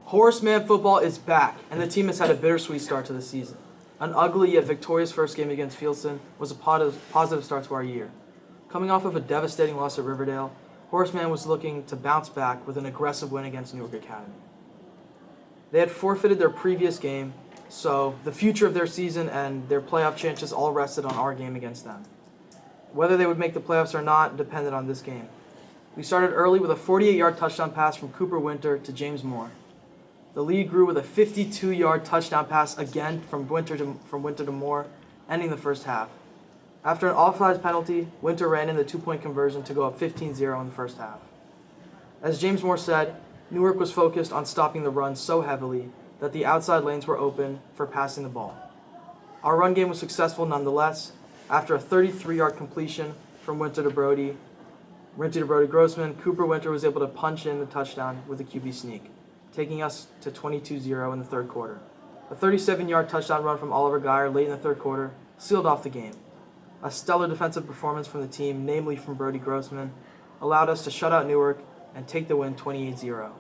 Horseman football is back, and the team has had a bittersweet start to the season. An ugly yet victorious first game against Fieldston was a positive start to our year. Coming off of a devastating loss at Riverdale, Horseman was looking to bounce back with an aggressive win against Newark Academy. They had forfeited their previous game, so the future of their season and their playoff chances all rested on our game against them. Whether they would make the playoffs or not depended on this game. We started early with a 48-yard touchdown pass from Cooper Winter to James Moore. The lead grew with a 52-yard touchdown pass again from Winter to Moore, ending the first half. After an offside penalty, Winter ran in the two-point conversion to go up 15-0 in the first half. As James Moore said, Newark was focused on stopping the run so heavily that the outside lanes were open for passing the ball. Our run game was successful nonetheless. After a 33-yard completion from Winter to Brody Grossman, Cooper Winter was able to punch in the touchdown with a QB sneak, taking us to 22-0 in the third quarter. A 37-yard touchdown run from Oliver Geyer late in the third quarter sealed off the game. A stellar defensive performance from the team, namely from Brody Grossman, allowed us to shut out Newark and take the win 28-0.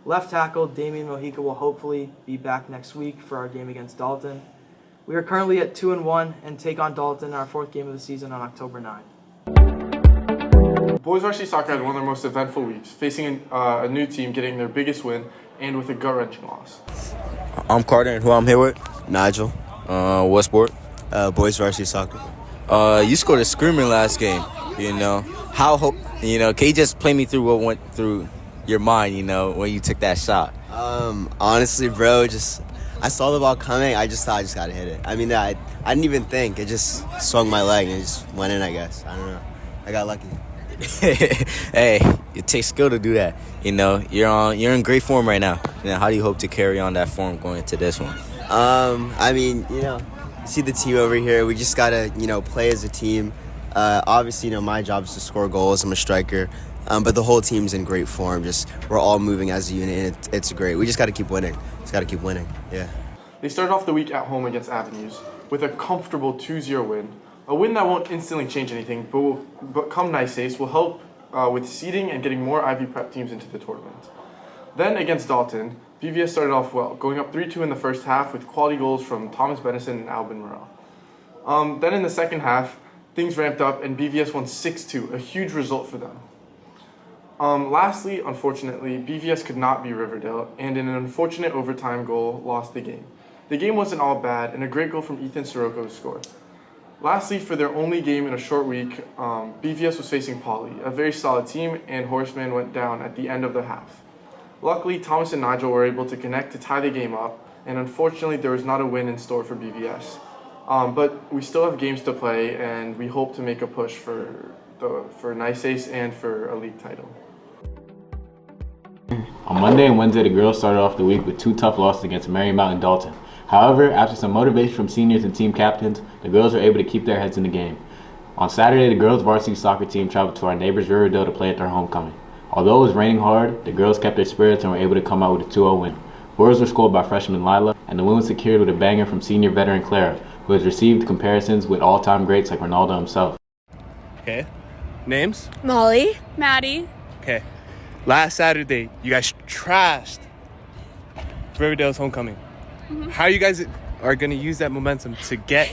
Left tackle Damian Mojica will hopefully be back next week for our game against Dalton. We are currently at 2-1 and take on Dalton in our fourth game of the season on October 9th. Boys varsity soccer had one of their most eventful weeks, facing a new team, getting their biggest win, and with a gut-wrenching loss. I'm Carter, and who I'm here with? Nigel. What sport? Boys varsity soccer. You scored a screamer last game. Can you just play me through what went through your mind, when you took that shot? Honestly, bro, I saw the ball coming. I just thought I just gotta hit it. I mean, I didn't even think. It just swung my leg and it just went in, I guess. I don't know. I got lucky. Hey, it takes skill to do that. You're in great form right now. How do you hope to carry on that form going into this one? See the team over here. We just gotta, play as a team. Obviously, my job is to score goals. I'm a striker. But the whole team's in great form. We're all moving as a unit, and it's great. We just gotta keep winning. Yeah. They started off the week at home against Avenues with a comfortable 2-0 win. A win that won't instantly change anything, but come nice days will help with seeding and getting more Ivy Prep teams into the tournament. Then against Dalton, BVS started off well, going up 3-2 in the first half with quality goals from Thomas Benison and Albin Morel. Then in the second half, things ramped up and BVS won 6-2, a huge result for them. Lastly, unfortunately, BVS could not beat Riverdale, and in an unfortunate overtime goal, lost the game. The game wasn't all bad, and a great goal from Ethan Sirocco to score. Lastly, for their only game in a short week, BVS was facing Poly, a very solid team, and Horseman went down at the end of the half. Luckily, Thomas and Nigel were able to connect to tie the game up, and unfortunately, there was not a win in store for BVS. But we still have games to play, and we hope to make a push for Nice Ace and for a league title. On Monday and Wednesday, the girls started off the week with two tough losses against Marymount and Dalton. However, after some motivation from seniors and team captains, the girls were able to keep their heads in the game. On Saturday, the girls varsity soccer team traveled to our neighbors Riverdale to play at their homecoming. Although it was raining hard, the girls kept their spirits and were able to come out with a 2-0 win. Goals were scored by freshman Lila, and the win was secured with a banger from senior veteran Clara, who has received comparisons with all-time greats like Ronaldo himself. Okay. Names? Molly. Maddie. Okay. Last Saturday, you guys trashed Riverdale's homecoming. Mm-hmm. How you guys are going to use that momentum to get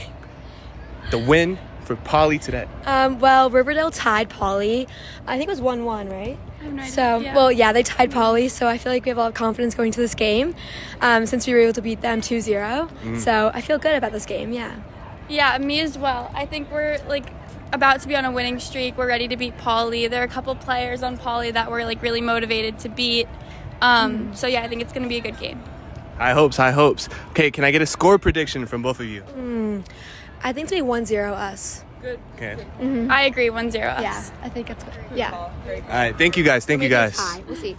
the win for Poly today? Well, Riverdale tied Poly. I think it was 1-1, right? I have no idea. Yeah, they tied Poly, so I feel like we have a lot of confidence going to this game since we were able to beat them 2-0. Mm-hmm. So I feel good about this game, yeah. Yeah, me as well. I think we're, about to be on a winning streak. We're ready to beat Poly. There are a couple players on Poly that we're, really motivated to beat. So, yeah, I think it's going to be a good game. High hopes. Okay, can I get a score prediction from both of you? I think it's going to be 1-0 us. Good. Okay. Mm-hmm. I agree, 1-0 us. Yeah, I think it's good. Yeah. All right, thank you guys. We'll see.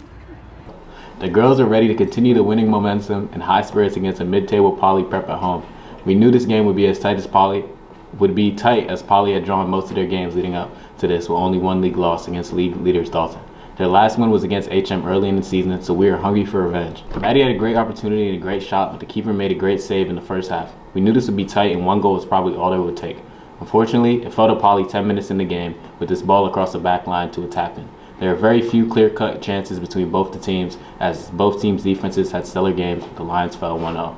The girls are ready to continue the winning momentum and high spirits against a mid-table Poly Prep at home. We knew this game would be tight as Poly had drawn most of their games leading up to this with only one league loss against league leaders Dalton. Their last one was against HM early in the season, so we are hungry for revenge. Maddie had a great opportunity and a great shot, but the keeper made a great save in the first half. We knew this would be tight and one goal was probably all it would take. Unfortunately, it fell to Poly 10 minutes in the game with this ball across the back line to a tap-in. There are very few clear-cut chances between both the teams, as both teams' defenses had stellar games. The Lions fell 1-0.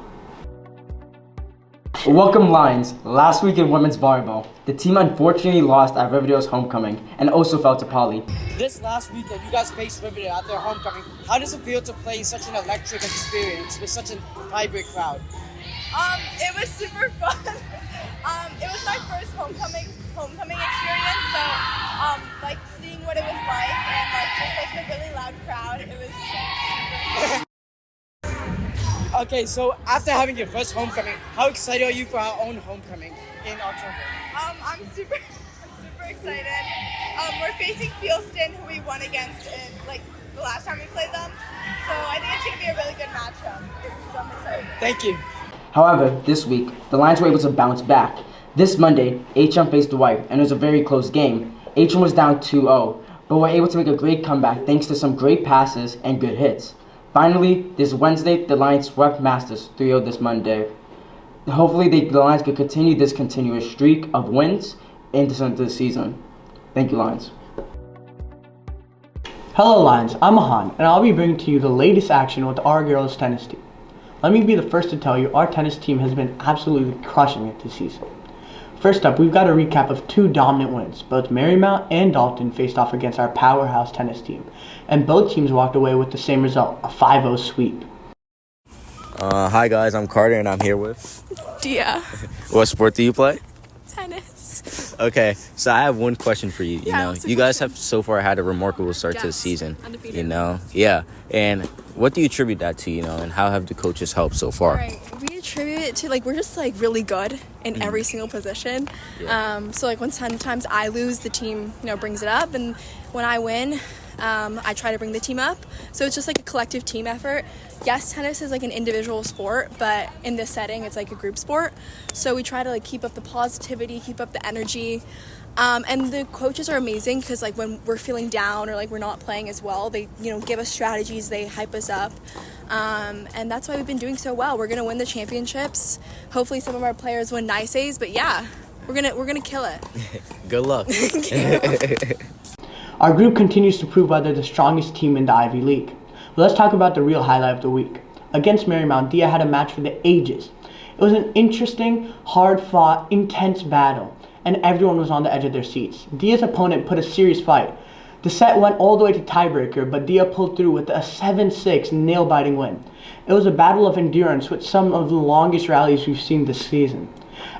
Welcome Lions. Last week in women's volleyball, the team unfortunately lost at Riverdale's homecoming and also fell to Poly. This last weekend, you guys faced Riverdale at their homecoming. How does it feel to play such an electric experience with such a vibrant crowd? It was super fun. It was my first homecoming experience, so like seeing what it was like and like just like the really loud crowd, it was super fun. Okay, so after having your first homecoming, how excited are you for our own homecoming in October? I'm super excited. We're facing Fieldston, who we won against in like the last time we played them. So I think it's gonna be a really good matchup. So I'm excited. Thank you. However, this week, the Lions were able to bounce back. This Monday, HM faced Dwight, and it was a very close game. HM was down 2-0, but were able to make a great comeback thanks to some great passes and good hits. Finally, this Wednesday, the Lions swept Masters 3-0 this Monday. Hopefully, the Lions could continue this continuous streak of wins into the season. Thank you, Lions. Hello Lions, I'm Mahan, and I'll be bringing to you the latest action with our girls tennis team. Let me be the first to tell you our tennis team has been absolutely crushing it this season. First up, we've got a recap of two dominant wins. Both Marymount and Dalton faced off against our powerhouse tennis team, and both teams walked away with the same result, a 5-0 sweep. Hi guys, I'm Carter and I'm here with Dia. What sport do you play? Tennis. Okay, so I have one question for you. What's the You guys have so far had a remarkable start to the season. Undefeated. Yeah. And what do you attribute that to, and how have the coaches helped so far? Right. We attribute it to we're just really good in every single position. Yeah. So when sometimes I lose, the team brings it up, and when I win, I try to bring the team up. So it's just a collective team effort. Yes, tennis is an individual sport, but in this setting, it's a group sport. So we try to keep up the positivity, keep up the energy. And the coaches are amazing because when we're feeling down or we're not playing as well, they give us strategies, they hype us up. And that's why we've been doing so well. We're gonna win the championships. Hopefully some of our players win nice A's, but yeah, we're gonna kill it. Good luck. Our group continues to prove why they're the strongest team in the Ivy League. But let's talk about the real highlight of the week. Against Marymount, Dia had a match for the ages. It was an interesting, hard-fought, intense battle, and everyone was on the edge of their seats. Dia's opponent put a serious fight. The set went all the way to tiebreaker, but Dia pulled through with a 7-6 nail-biting win. It was a battle of endurance with some of the longest rallies we've seen this season.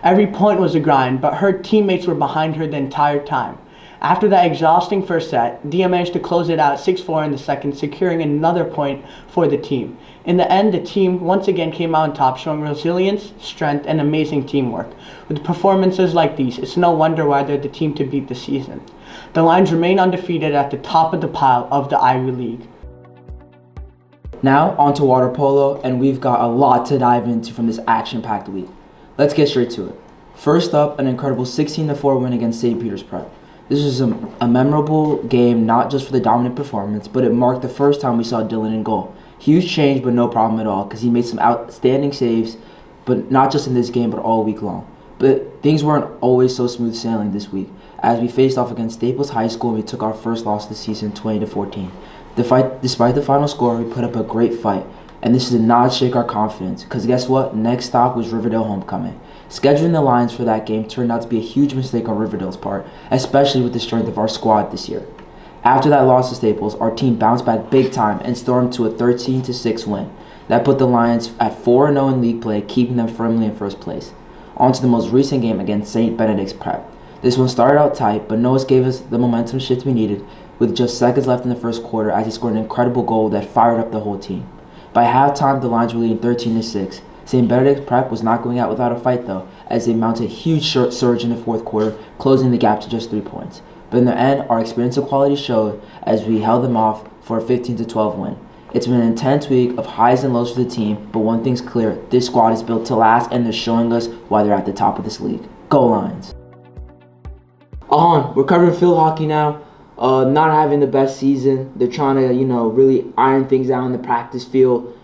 Every point was a grind, but her teammates were behind her the entire time. After that exhausting first set, Dia managed to close it out 6-4 in the second, securing another point for the team. In the end, the team once again came out on top, showing resilience, strength, and amazing teamwork. With performances like these, it's no wonder why they're the team to beat this season. The Lions remain undefeated at the top of the pile of the Ivy League. Now, on to water polo, and we've got a lot to dive into from this action-packed week. Let's get straight to it. First up, an incredible 16-4 win against St. Peter's Prep. This was a memorable game, not just for the dominant performance, but it marked the first time we saw Dylan in goal. Huge change, but no problem at all, because he made some outstanding saves, but not just in this game, but all week long. But things weren't always so smooth sailing this week, as we faced off against Staples High School and we took our first loss of the season, 20-14. Despite the final score, we put up a great fight, and this did not shake our confidence, because guess what? Next stop was Riverdale homecoming. Scheduling the Lions for that game turned out to be a huge mistake on Riverdale's part, especially with the strength of our squad this year. After that loss to Staples, our team bounced back big time and stormed to a 13-6 win. That put the Lions at 4-0 in league play, keeping them firmly in first place. On to the most recent game against St. Benedict's Prep. This one started out tight, but Noah gave us the momentum shift we needed with just seconds left in the first quarter as he scored an incredible goal that fired up the whole team. By halftime, the Lions were leading 13-6. St. Benedict's Prep was not going out without a fight though, as they mounted a huge surge in the fourth quarter, closing the gap to just 3 points. But in the end, our experience and quality showed as we held them off for a 15-12 win. It's been an intense week of highs and lows for the team, but one thing's clear, this squad is built to last and they're showing us why they're at the top of this league. Go Lions! We're covering field hockey now. Not having the best season. They're trying to, really iron things out in the practice field.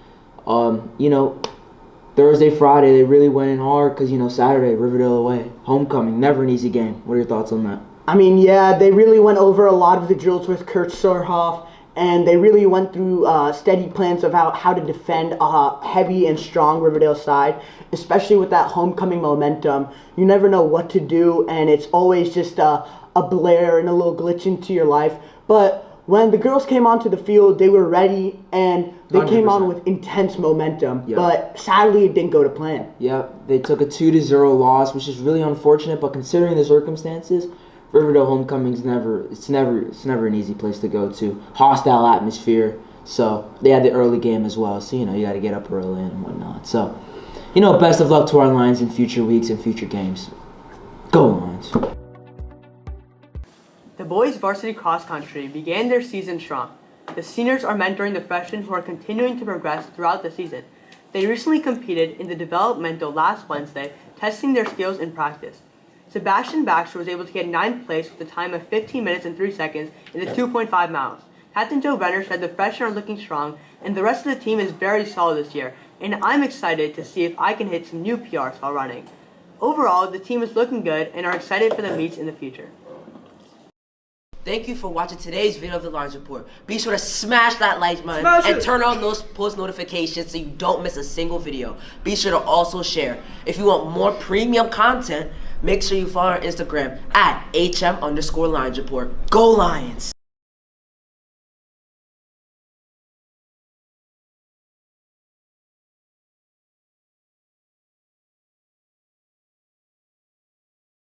Thursday, Friday, they really went in hard because, Saturday, Riverdale away. Homecoming, never an easy game. What are your thoughts on that? I mean, yeah, they really went over a lot of the drills with Kurt Sorhoff, and they really went through steady plans of how to defend a heavy and strong Riverdale side, especially with that homecoming momentum. You never know what to do, and it's always just a blare and a little glitch into your life. But when the girls came onto the field, they were ready, and they came on 100%. with intense momentum. Yep. But sadly, it didn't go to plan. Yep, they took a 2-0 loss, which is really unfortunate. But considering the circumstances, Riverdale homecoming's never an easy place to go to. Hostile atmosphere. So they had the early game as well. So you got to get up early and whatnot. So best of luck to our Lions in future weeks and future games. Go Lions. The boys varsity cross country began their season strong. The seniors are mentoring the freshmen who are continuing to progress throughout the season. They recently competed in the developmental last Wednesday, testing their skills in practice. Sebastian Baxter was able to get 9th place with a time of 15 minutes and 3 seconds in the 2.5 miles. Captain Joe Renner said the freshmen are looking strong, and the rest of the team is very solid this year, and I'm excited to see if I can hit some new PRs while running. Overall, the team is looking good and are excited for the meets in the future. Thank you for watching today's video of the Lions Report. Be sure to smash that like button and turn on those post notifications so you don't miss a single video. Be sure to also share. If you want more premium content, make sure you follow our Instagram at @HM_Lions Report. Go Lions!